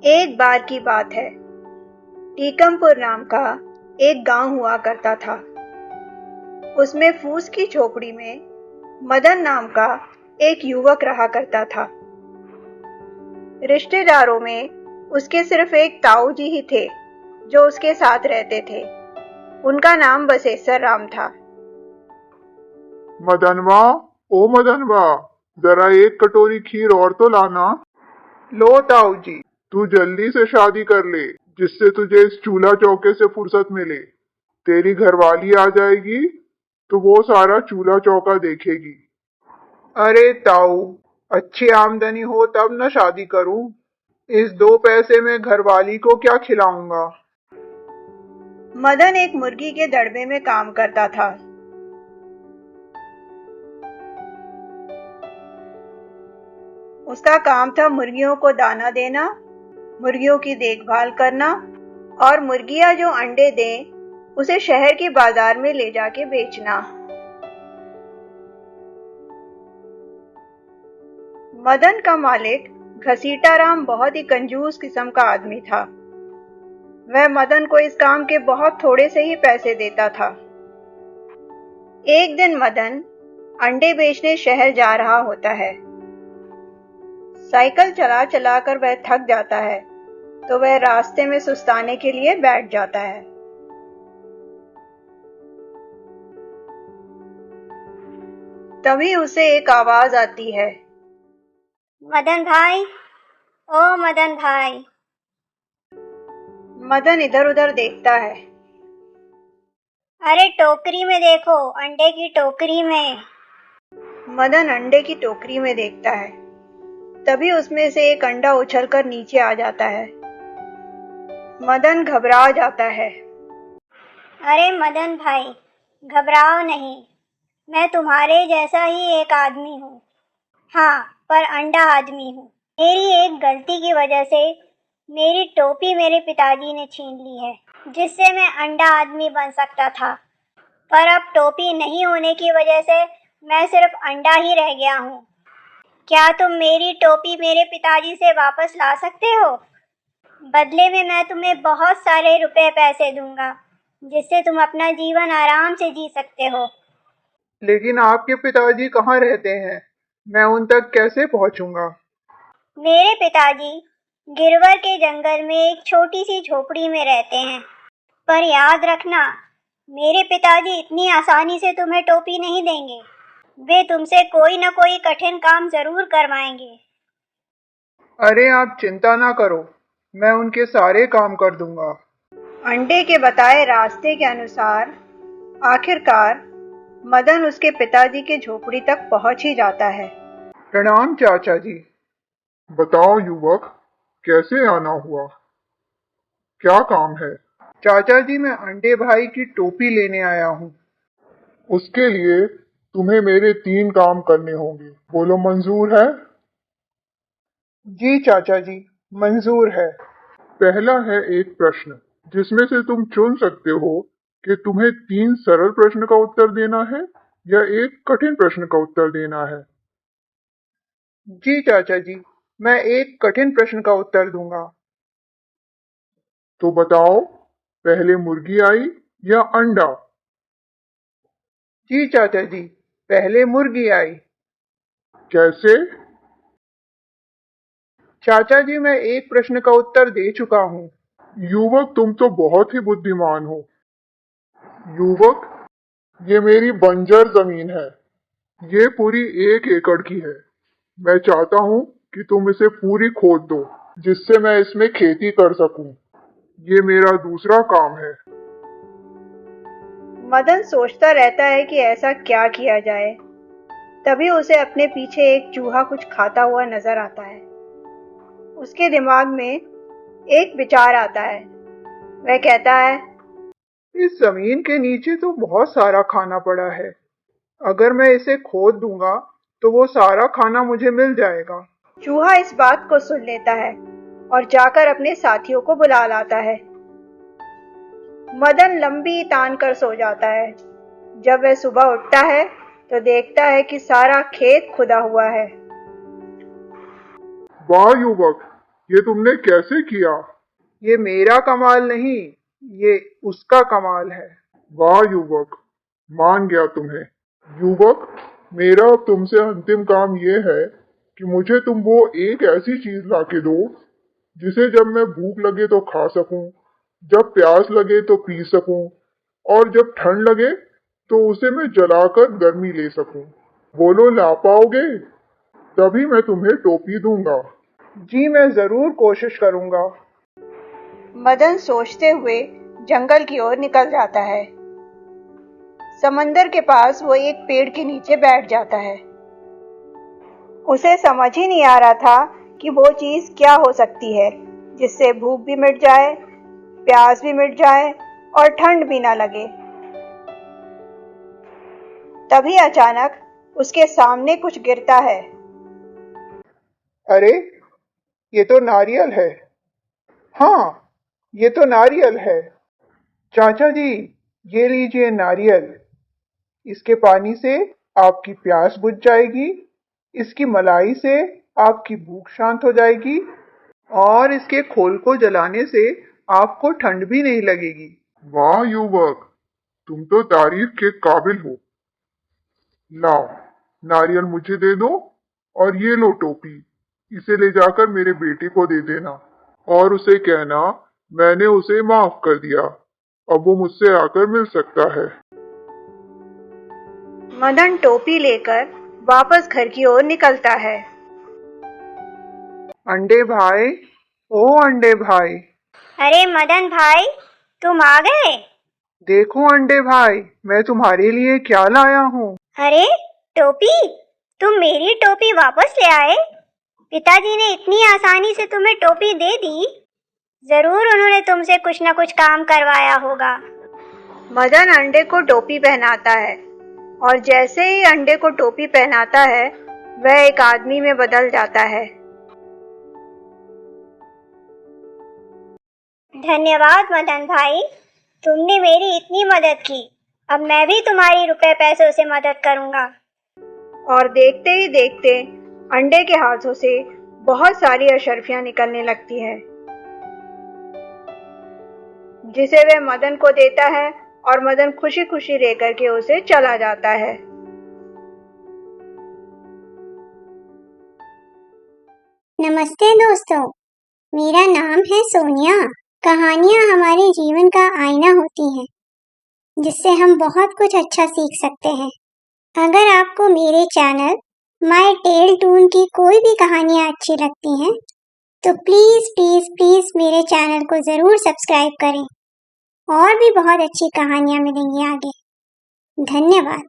एक बार की बात है। टीकमपुर नाम का एक गांव हुआ करता था। उसमें फूस की झोपड़ी में मदन नाम का एक युवक रहा करता था। रिश्तेदारों में उसके सिर्फ एक ताऊ जी ही थे जो उसके साथ रहते थे। उनका नाम बसेसर राम था। मदनवा, ओ मदनवा, जरा एक कटोरी खीर और तो लाना। लो ताऊ जी। तू जल्दी से शादी कर ले, जिससे तुझे इस चूल्हा चौके से फुर्सत मिले। तेरी घरवाली आ जाएगी तो वो सारा चूल्हा चौका देखेगी। अरे ताऊ, अच्छी आमदनी हो तब न शादी करूं। इस 2 पैसे में घरवाली को क्या खिलाऊंगा। मदन एक मुर्गी के दड़बे में काम करता था। उसका काम था मुर्गियों को दाना देना, मुर्गियों की देखभाल करना और मुर्गियां जो अंडे दें उसे शहर के बाजार में ले जाके बेचना। मदन का मालिक घसीटा राम बहुत ही कंजूस किस्म का आदमी था। वह मदन को इस काम के बहुत थोड़े से ही पैसे देता था। एक दिन मदन अंडे बेचने शहर जा रहा होता है। साइकिल चला चला कर वह थक जाता है तो वह रास्ते में सुस्ताने के लिए बैठ जाता है। तभी उसे एक आवाज आती है, मदन भाई, ओ मदन भाई। मदन इधर उधर देखता है। अरे टोकरी में देखो, अंडे की टोकरी में। मदन अंडे की टोकरी में देखता है। तभी उसमें से एक अंडा उछलकर नीचे आ जाता है। मदन घबरा जाता है। अरे मदन भाई, घबराओ नहीं, मैं तुम्हारे जैसा ही एक आदमी हूँ। हाँ, पर अंडा आदमी हूँ। मेरी एक गलती की वजह से मेरी टोपी मेरे पिताजी ने छीन ली है, जिससे मैं अंडा आदमी बन सकता था। पर अब टोपी नहीं होने की वजह से मैं सिर्फ अंडा ही रह गया हूँ। क्या तुम मेरी टोपी मेरे पिताजी से वापस ला सकते हो? बदले में मैं तुम्हें बहुत सारे रुपए पैसे दूंगा, जिससे तुम अपना जीवन आराम से जी सकते हो। लेकिन आपके पिताजी कहाँ रहते हैं? मैं उन तक कैसे पहुंचूंगा? मेरे पिताजी गिरवर के जंगल में एक छोटी सी झोपड़ी में रहते हैं। पर याद रखना, मेरे पिताजी इतनी आसानी से तुम्हें टोपी नहीं देंगे। वे तुमसे कोई न कोई कठिन काम जरूर करवाएंगे। अरे आप चिंता ना करो, मैं उनके सारे काम कर दूंगा। अंडे के बताए रास्ते के अनुसार आखिरकार मदन उसके पिताजी के झोपड़ी तक पहुंच ही जाता है। प्रणाम चाचा जी। बताओ युवक, कैसे आना हुआ? क्या काम है? चाचा जी, मैं अंडे भाई की टोपी लेने आया हूँ। उसके लिए तुम्हें मेरे 3 काम करने होंगे। बोलो, मंजूर है? जी चाचा जी, मंजूर है। पहला है एक प्रश्न, जिसमें से तुम चुन सकते हो कि तुम्हें 3 सरल प्रश्न का उत्तर देना है या एक कठिन प्रश्न का उत्तर देना है। जी चाचा जी, मैं एक कठिन प्रश्न का उत्तर दूंगा। तो बताओ, पहले मुर्गी आई या अंडा? जी चाचा जी, पहले मुर्गी आई। कैसे? चाचा जी, मैं एक प्रश्न का उत्तर दे चुका हूँ। युवक, तुम तो बहुत ही बुद्धिमान हो। युवक, ये मेरी बंजर जमीन है। ये पूरी 1 एकड़ की है। मैं चाहता हूँ कि तुम इसे पूरी खोद दो, जिससे मैं इसमें खेती कर सकूं। ये मेरा दूसरा काम है। मदन सोचता रहता है कि ऐसा क्या किया जाए। तभी उसे अपने पीछे एक चूहा कुछ खाता हुआ नजर आता है। उसके दिमाग में एक विचार आता है। वह कहता है, इस जमीन के नीचे तो बहुत सारा खाना पड़ा है। अगर मैं इसे खोद दूंगा तो वो सारा खाना मुझे मिल जाएगा। चूहा इस बात को सुन लेता है और जाकर अपने साथियों को बुला लाता है। मदन लंबी तान कर सो जाता है। जब वह सुबह उठता है तो देखता है कि सारा खेत खुदा हुआ है। वाह युवक, ये तुमने कैसे किया? ये मेरा कमाल नहीं, ये उसका कमाल है। वाह युवक, मान गया तुम्हें। युवक, मेरा अब तुमसे अंतिम काम ये है कि मुझे तुम वो एक ऐसी चीज लाके दो जिसे जब मैं भूख लगे तो खा सकूं, जब प्यास लगे तो पी सकूं, और जब ठंड लगे तो उसे मैं जलाकर गर्मी ले सकूं। बोलो, ला पाओगे? तभी मैं तुम्हें टोपी दूंगा। जी मैं जरूर कोशिश करूंगा। मदन सोचते हुए जंगल की ओर निकल जाता है। समंदर के पास वो एक पेड़ के नीचे बैठ जाता है। उसे समझ ही नहीं आ रहा था कि वो चीज क्या हो सकती है जिससे भूख भी मिट जाए, प्यास भी मिट जाए और ठंड भी ना लगे। तभी अचानक उसके सामने कुछ गिरता है। अरे, ये तो नारियल है। हाँ, ये तो नारियल है। चाचा जी, ये लीजिए नारियल। इसके पानी से आपकी प्यास बुझ जाएगी, इसकी मलाई से आपकी भूख शांत हो जाएगी, और इसके खोल को जलाने से आपको ठंड भी नहीं लगेगी। वाह युवक, तुम तो तारीफ के काबिल हो। लाओ, नारियल मुझे दे दो, और ये लो टोपी। इसे ले जाकर मेरे बेटे को दे देना और उसे कहना मैंने उसे माफ कर दिया। अब वो मुझसे आकर मिल सकता है। मदन टोपी लेकर वापस घर की ओर निकलता है। अंडे भाई, ओ अंडे भाई, अरे मदन भाई, तुम आ गए? देखो अंडे भाई, मैं तुम्हारे लिए क्या लाया हूँ। अरे टोपी, तुम मेरी टोपी वापस ले आए? पिताजी ने इतनी आसानी से तुम्हें टोपी दे दी? जरूर उन्होंने तुमसे कुछ न कुछ काम करवाया होगा। मदन अंडे को टोपी पहनाता है और जैसे ही अंडे को टोपी पहनाता है वह एक आदमी में बदल जाता है। धन्यवाद मदन भाई, तुमने मेरी इतनी मदद की। अब मैं भी तुम्हारी रुपए पैसों से मदद करूंगा। और देखते ही देखते अंडे के हाथों से बहुत सारी अशर्फियां निकलने लगती है जिसे वह मदन को देता है और मदन खुशी खुशी लेकर के उसे चला जाता है। नमस्ते दोस्तों, मेरा नाम है सोनिया। कहानियाँ हमारे जीवन का आईना होती हैं, जिससे हम बहुत कुछ अच्छा सीख सकते हैं। अगर आपको मेरे चैनल माय टेल टून की कोई भी कहानियाँ अच्छी लगती हैं, तो प्लीज़ प्लीज़ प्लीज़ मेरे चैनल को ज़रूर सब्सक्राइब करें। और भी बहुत अच्छी कहानियाँ मिलेंगी आगे। धन्यवाद।